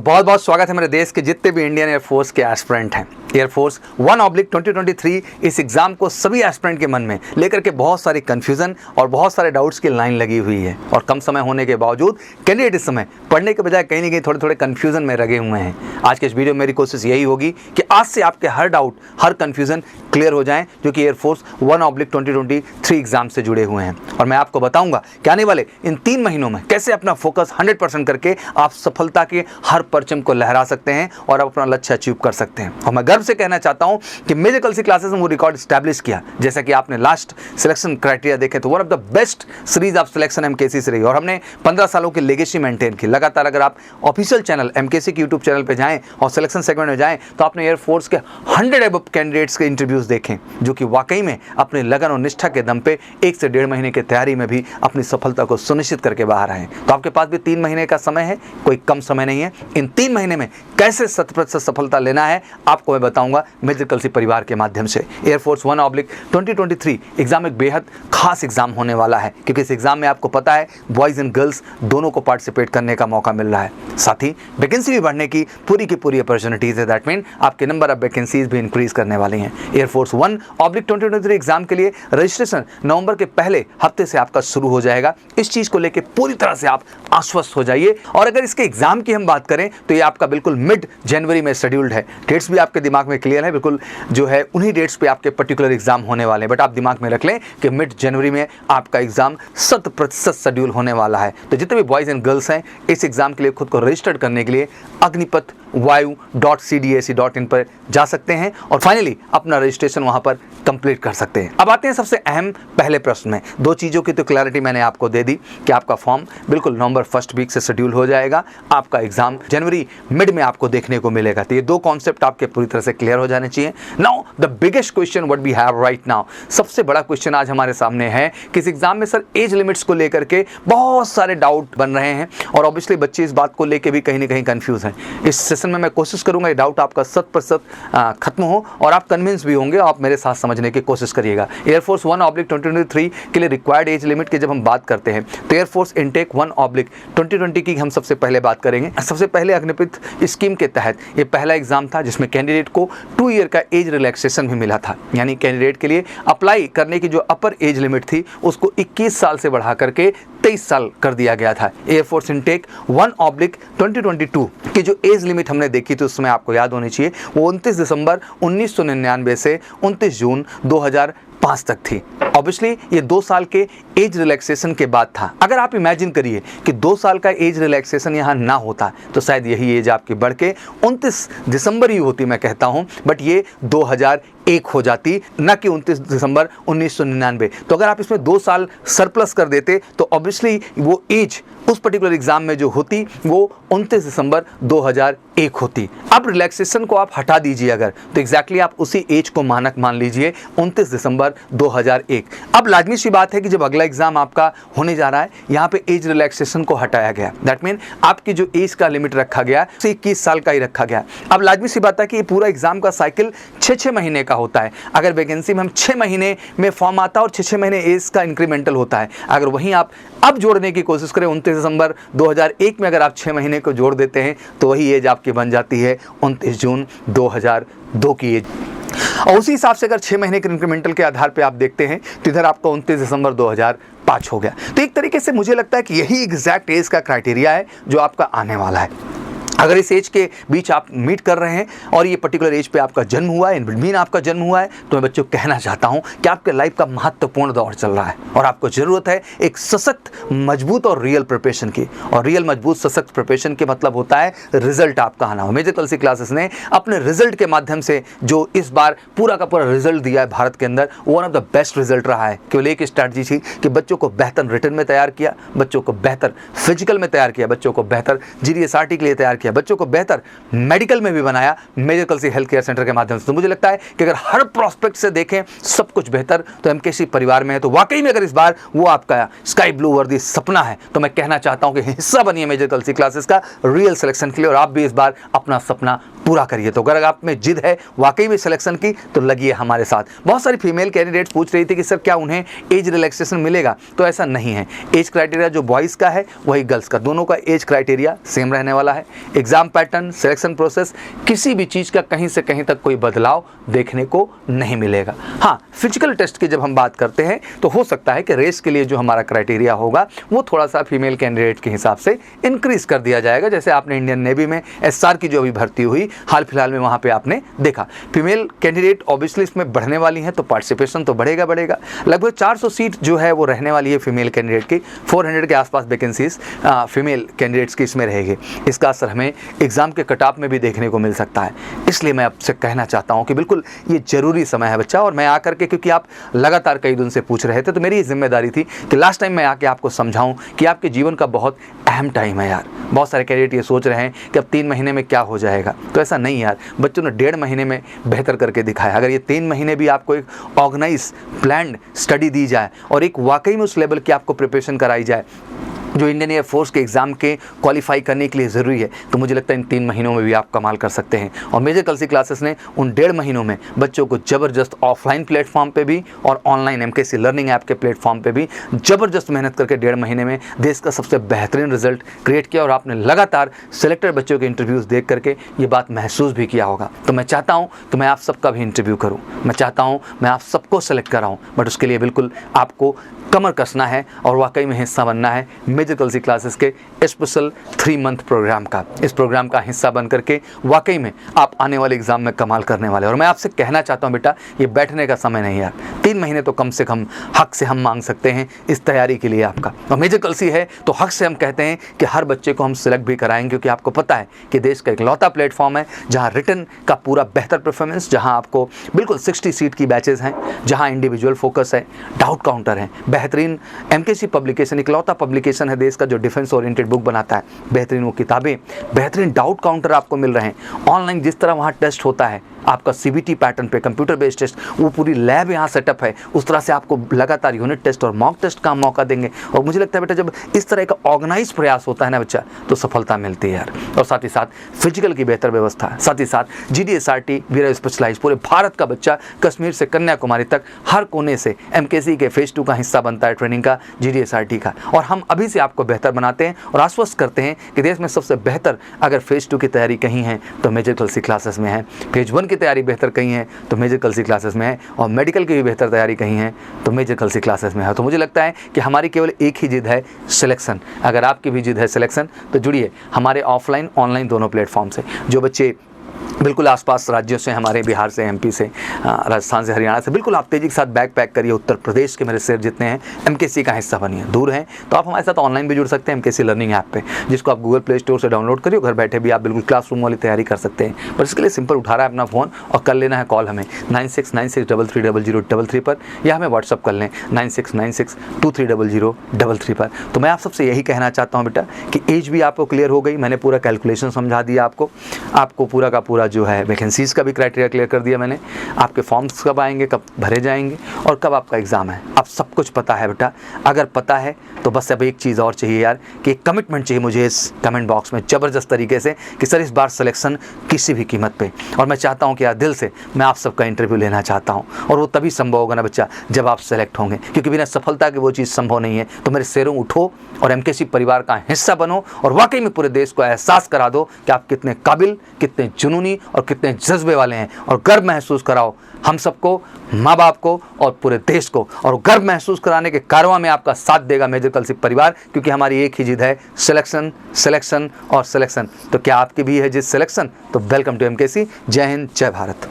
बहुत बहुत स्वागत है मेरे देश के जितने भी इंडियन एयरफोर्स के एस्पिरेंट हैं। एयरफोर्स 1/2023 इस एग्जाम को सभी एस्पिरेंट के मन में लेकर के बहुत सारी कंफ्यूजन और बहुत सारे डाउट्स की लाइन लगी हुई है और कम समय होने के बावजूद कैंडिडेट इस समय पढ़ने के बजाय कहीं ना कहीं थोड़े थोड़े कंफ्यूजन में लगे हुए हैं। आज के इस वीडियो में मेरी कोशिश यही होगी कि आज से आपके हर डाउट हर कंफ्यूजन क्लियर हो जाएं जो कि एयरफोर्स 1/2023 एग्जाम से जुड़े हुए हैं। और मैं आपको बताऊंगा कि आने वाले इन 3 महीनों में कैसे अपना फोकस 100% करके आप सफलता के हर परचम को लहरा सकते हैं और आप अपना लक्ष्य अचीव कर सकते हैं। और मैं गर्व से कहना चाहता हूं कि मेजर कलसी क्लासेस में वो रिकॉर्ड स्टैब्लिश किया। जैसा कि आपने लास्ट सिलेक्शन क्राइटेरिया देखे तो one of the best series of selection MKC से रही और हमने 15 सालों की लेगेसी मेंटेन की लगातार। अगर आप ऑफिशियल चैनल एमकेसी के यूट्यूब चैनल पर जाएं और सिलेक्शन सेगमेंट में जाएं तो आपने एयरफोर्स के 100 अबव कैंडिडेट्स के इंटरव्यूज देखें जो कि वाकई में अपने लगन और निष्ठा के दम पे 1 से 1.5 महीने की तैयारी में भी अपनी सफलता को सुनिश्चित करके बाहर आए। तो आपके पास भी 3 महीने का समय है, कोई कम समय नहीं है। इन 3 महीने में कैसे 100% सफलता लेना है आपको मैं बताऊंगा मेजर कलसी परिवार के माध्यम से। एयरफोर्स 1/2023 एग्जाम एक बेहद खास एग्जाम होने वाला है क्योंकि इस एग्जाम में आपको पता है बॉयज एंड गर्ल्स दोनों को पार्टिसिपेट करने का मौका मिल रहा है। साथ ही वैकेंसी भी बढ़ने की पूरी अपॉर्चुनिटीज है। दैट मीन आपके नंबर ऑफ वैकेंसीज भी इंक्रीज करने वाली हैं। एयरफोर्स 1/2023 एग्जाम के लिए रजिस्ट्रेशन नवंबर के पहले हफ्ते से आपका शुरू हो जाएगा। इस चीज को लेकर पूरी तरह से आप आश्वस्त हो जाइए। और अगर इसके एग्जाम की हम बात करें तो ये आपका बिल्कुल मिड जनवरी में शेड्यूल्ड है। डेट्स भी आपके दिमाग में क्लियर है, बिल्कुल जो है उन्हीं डेट्स पे आपके पर्टिकुलर एग्जाम होने वाले हैं। बट आप दिमाग में रख लें कि मिड जनवरी में आपका एग्जाम 100% शेड्यूल होने वाला है। तो जितने भी बॉयज एंड गर्ल्स हैं इस एग्जाम के लिए खुद को रजिस्टर्ड करने के लिए agnipatvayu.cdac.in पर जा सकते हैं और फाइनली अपना रजिस्ट्रेशन वहां पर कंप्लीट कर सकते हैं। अब आते हैं सबसे अहम पहले प्रश्न में। 2 चीज़ों की तो क्लैरिटी मैंने आपको दे दी कि आपका फॉर्म बिल्कुल नवंबर फर्स्ट वीक से शेड्यूल हो जाएगा, आपका एग्जाम जनवरी मिड में आपको देखने को मिलेगा। तो ये 2 कॉन्सेप्ट आपके पूरी तरह से क्लियर हो जाने चाहिए। Now the biggest question what we have right now, सबसे बड़ा क्वेश्चन आज हमारे सामने है कि इस एग्जाम में सर एज लिमिट्स को लेकर के बहुत सारे डाउट बन रहे हैं और ऑब्वियसली बच्चे इस बात को लेकर भी कहीं ना कहीं कंफ्यूज हैं। इस सेशन में मैं कोशिश करूंगा ये डाउट आपका 100% खत्म हो और आप कन्विंस भी होंगे। आप मेरे साथ समझने की कोशिश करिएगा। एयरफोर्स 1/2023 के लिए रिक्वायर्ड एज लिमिट की जब हम बात करते हैं तो एयरफोर्स इनटेक 1/2020 की हम सबसे पहले बात करेंगे। सबसे पहले अग्निपथ स्कीम के तहत ये पहला एग्जाम था जिसमें कैंडिडेट को 2 ईयर का एज रिलैक्सेशन भी मिला था। यानी कैंडिडेट के लिए अप्लाई करने की जो अपर एज लिमिट थी उसको 21 साल से बढ़ा करके 23 साल कर दिया गया था। एयरफोर्स इनटेक 1/2022 की जो एज लिमिट हमने देखी थी उसमें आपको याद होनी चाहिए वो 29 दिसंबर 1999 से 29 जून 2005 तक थी। ऑब्वियसली ये 2 साल के एज रिलैक्सेशन के बाद था। अगर आप इमेजिन करिए कि 2 साल का एज रिलैक्सेशन यहाँ ना होता तो शायद यही एज आपकी बढ़ के 29 दिसंबर ही होती, मैं कहता हूँ, बट ये 2001 हो जाती, न कि 29 दिसंबर 1999। तो अगर आप इसमें 2 साल सरप्लस कर देते तो ऑब्वियसली वो एज उस पर्टिकुलर एग्जाम में जो होती वो 29 दिसंबर 2001 होती। अब रिलैक्सेशन को आप हटा दीजिए अगर तो एग्जैक्टली आप उसी एज को मानक मान लीजिए 29 दिसंबर 2001। अब लाजमी सी बात है कि जब अगला एग्जाम आपका होने जा रहा है यहाँ पे एज रिलैक्सेशन को हटाया गया। दैट मीन आपकी जो एज का लिमिट रखा गया 21 साल का ही रखा गया। अब लाजमी सी बात है कि ये पूरा एग्जाम का साइकिल 6 महीने का होता है। अगर वैकेंसी में हम 6 महीने में फॉर्म आता है और 6 महीने एज का इंक्रीमेंटल होता है। अगर वहीं आप अब जोड़ने की कोशिश करें 29 दिसंबर 2001 में अगर आप 6 महीने को जोड़ देते हैं तो वही एज आपकी बन जाती है 29 जून 2002 की एज। और उसी हिसाब से अगर 6 महीने के इंक्रीमेंटल के आधार पे आप देखते हैं तो इधर आपका 29 दिसंबर 2005 हो गया। तो एक तरीके से मुझे लगता है कि यही एग्जैक्ट एज का क्राइटेरिया है जो आपका आने वाला है। अगर इस एज के बीच आप मीट कर रहे हैं और ये पर्टिकुलर एज पे आपका जन्म हुआ है, इन बिटवीन आपका जन्म हुआ है, तो मैं बच्चों कहना चाहता हूं कि आपके लाइफ का महत्वपूर्ण दौर चल रहा है और आपको जरूरत है एक सशक्त, मजबूत और रियल प्रिपरेशन की। और रियल, मजबूत, सशक्त प्रिपरेशन के मतलब होता है रिजल्ट आपका आना हो। मेजर कलसी क्लासेस ने अपने रिजल्ट के माध्यम से जो इस बार पूरा का पूरा रिजल्ट दिया है भारत के अंदर, वो one of the best result रहा है। केवल एक स्ट्रैटेजी थी कि बच्चों को बेहतर रिटन में तैयार किया, बच्चों को बेहतर फिजिकल में तैयार किया, बच्चों को बेहतर GDSRT के लिए तैयार किया, बच्चों को बेहतर मेडिकल में भी बनाया मेजर कलसी हेल्थ केयर सेंटर के माध्यम से। तो मुझे लगता है कि अगर हर प्रोस्पेक्ट से देखें सब कुछ बेहतर तो एमकेसी परिवार में है। तो वाकई में अगर इस बार वो आपका स्काई ब्लू वर्दी सपना है तो मैं कहना चाहता हूं कि हिस्सा बनिए मेजर कलसी क्लासेस का रियल सिलेक्शन के लिए और आप भी इस बार अपना सपना पूरा करिए। तो अगर आप में जिद है वाकई में सिलेक्शन की तो लगिए हमारे साथ। बहुत सारी फीमेल कैंडिडेट्स पूछ रही थी कि सर क्या उन्हें एज रिलैक्सेशन मिलेगा, तो ऐसा नहीं है। एज क्राइटेरिया जो बॉयज़ का है वही गर्ल्स का, दोनों का एज क्राइटेरिया सेम रहने वाला है। एग्जाम पैटर्न, सिलेक्शन प्रोसेस, किसी भी चीज़ का कहीं से कहीं तक कोई बदलाव देखने को नहीं मिलेगा। हाँ, फिजिकल टेस्ट की जब हम बात करते हैं तो हो सकता है कि रेस के लिए जो हमारा क्राइटेरिया होगा वो थोड़ा सा फीमेल कैंडिडेट के हिसाब से इंक्रीज कर दिया जाएगा। जैसे आपने इंडियन नेवी में SR की जो अभी भर्ती हुई हाल फिलहाल में, वहाँ पे आपने देखा फीमेल कैंडिडेट ऑब्वियसली इसमें बढ़ने वाली हैं, तो पार्टिसिपेशन तो बढ़ेगा। लगभग 400 सीट जो है वो रहने वाली है फीमेल कैंडिडेट की। 400 के आसपास वैकेंसीज फीमेल कैंडिडेट्स की इसमें रहेगी। इसका असर हमें एग्जाम के कट ऑफ में भी देखने को मिल सकता है। इसलिए मैं आपसे कहना चाहता हूँ कि बिल्कुल ये जरूरी समय है बच्चा। और मैं आकर के, क्योंकि आप लगातार कई दिन से पूछ रहे थे, तो मेरी जिम्मेदारी थी कि लास्ट टाइम मैं आके आपको समझाऊं कि आपके जीवन का बहुत अहम टाइम है यार। बहुत सारे कैंडिडेट ये सोच रहे हैं कि अब 3 महीने में क्या हो जाएगा, तो ऐसा नहीं यार। बच्चों ने 1.5 महीने में बेहतर करके दिखाया। अगर ये 3 महीने भी आपको एक ऑर्गेनाइज प्लान्ड स्टडी दी जाए और एक वाकई में उस लेवल की आपको प्रिपरेशन कराई जाए जो इंडियन एयर फोर्स के एग्ज़ाम के क्वालिफाई करने के लिए ज़रूरी है, तो मुझे लगता है इन 3 महीनों में भी आप कमाल कर सकते हैं। और मेजर कलसी क्लासेस ने उन 1.5 महीनों में बच्चों को ज़बरदस्त ऑफलाइन प्लेटफॉर्म पे भी और ऑनलाइन MKC लर्निंग ऐप के प्लेटफॉर्म पे भी ज़बरदस्त मेहनत करके 1.5 महीने में देश का सबसे बेहतरीन रिजल्ट क्रिएट किया। और आपने लगातार सिलेक्टेड बच्चों के इंटरव्यूज़ देख करके ये बात महसूस भी किया होगा। तो मैं चाहता हूँ कि मैं आप सबका भी इंटरव्यू करूँ, मैं चाहता हूँ मैं आप सबको सेलेक्ट कराऊँ, बट उसके लिए बिल्कुल आपको कमर कसना है और वाकई में हिस्सा बनना है मेजर कलसी क्लासेस के स्पेशल 3 मंथ प्रोग्राम का। इस प्रोग्राम का हिस्सा बन करके वाकई में आप आने वाले एग्जाम में कमाल करने वाले। और मैं आपसे कहना चाहता हूं बेटा, ये बैठने का समय नहीं यार। 3 महीने तो कम से कम हक से हम मांग सकते हैं इस तैयारी के लिए आपका। और मेजर कलसी है तो हक से हम कहते हैं कि हर बच्चे को हम सिलेक्ट भी कराएंगे, क्योंकि आपको पता है कि देश का इकलौता प्लेटफॉर्म है जहाँ रिटन का पूरा बेहतर परफॉर्मेंस, जहाँ आपको बिल्कुल 60 सीट की बैचेज हैं, जहाँ इंडिविजुअल फोकस है, डाउट काउंटर है, बेहतरीन MKC पब्लिकेशन, इकलौता पब्लिकेशन है देश का जो डिफेंस ओरिएंटेड बुक बनाता है, बेहतरीन वो किताबें, बेहतरीन डाउट काउंटर आपको मिल रहे हैं। ऑनलाइन जिस तरह वहाँ टेस्ट होता है आपका CBT पैटर्न पे, कंप्यूटर बेस्ड टेस्ट, वो पूरी लैब यहाँ सेटअप है, उस तरह से आपको लगातार यूनिट टेस्ट और मॉक टेस्ट का मौका देंगे। और मुझे लगता है बेटा, जब इस तरह का ऑर्गेनाइज प्रयास होता है ना बच्चा, तो सफलता मिलती है यार। और साथ ही साथ फिजिकल की बेहतर व्यवस्था, साथ ही साथ GDSRT वीरा स्पेशलाइज, पूरे भारत का बच्चा कश्मीर से कन्याकुमारी तक हर कोने से MKC के फेज 2 का हिस्सा बनता है ट्रेनिंग का, GDSRT का। और हम अभी से आपको बेहतर बनाते हैं और आश्वस्त करते हैं कि देश में सबसे बेहतर अगर फेज 2 की तैयारी कहीं है तो मेजर कलसी क्लासेस में है, फेज 1 की तैयारी बेहतर कहीं है तो मेजर कलसी क्लासेस में है, और मेडिकल की भी बेहतर तैयारी कहीं है तो मेजर कलसी क्लासेस में है। तो मुझे लगता है कि हमारी केवल एक ही जिद है, सिलेक्शन। अगर आपकी भी जिद है सिलेक्शन, तो जुड़िए हमारे ऑफलाइन ऑनलाइन दोनों प्लेटफॉर्म से। जो बच्चे बिल्कुल आसपास राज्यों से, हमारे बिहार से, MP से, राजस्थान से, हरियाणा से, बिल्कुल आप तेज़ी के साथ बैग पैक करिए। उत्तर प्रदेश के मेरे शेर जितने हैं MKC का हिस्सा बनिए। दूर हैं तो आप हमारे साथ ऑनलाइन भी जुड़ सकते हैं MKC लर्निंग ऐप पे, जिसको आप गूगल प्ले स्टोर से डाउनलोड करिए। घर बैठे भी आप बिल्कुल क्लासरूम वाली तैयारी कर सकते हैं। पर इसके लिए सिंपल उठा रहा है अपना फ़ोन और कर लेना है कॉल हमें 9696330033 पर, या हमें व्हाट्सअप कर लें 9696230033 पर। तो मैं आप सबसे यही कहना चाहता हूँ बेटा कि एज भी आपको क्लियर हो गई, मैंने पूरा कैलकुलेशन समझा दिया आपको पूरा का पूरा जो है वैकेंसीज़ का भी क्राइटेरिया क्लियर कर दिया मैंने। आपके फॉर्म्स कब आएंगे, कब भरे जाएंगे और कब आपका एग्ज़ाम है, अब सब कुछ पता है बेटा। अगर पता है तो बस अब एक चीज़ और चाहिए यार, कि एक कमिटमेंट चाहिए मुझे इस कमेंट बॉक्स में ज़बरदस्त तरीके से कि सर इस बार सिलेक्शन किसी भी कीमत पे। और मैं चाहता हूँ कि यार दिल से मैं आप सबका इंटरव्यू लेना चाहता हूँ, और वो तभी संभव होगा ना बच्चा जब आप सेलेक्ट होंगे, क्योंकि बिना सफलता के वो चीज़ संभव नहीं है। तो मेरे शेरों, उठो और MKC परिवार का हिस्सा बनो और वाकई में पूरे देश को एहसास करा दो कि आप कितने काबिल, कितने जुनूनी और कितने जज्बे वाले हैं। और गर्व महसूस कराओ हम सबको, माँ बाप को और पूरे देश को। और गर्व महसूस कराने के कारवां में आपका साथ देगा मेजर कलसी परिवार, क्योंकि हमारी एक ही जिद है, सिलेक्शन, सिलेक्शन और सिलेक्शन। तो क्या आपकी भी है जिद सिलेक्शन? तो वेलकम टू MKC। जय हिंद, जय भारत।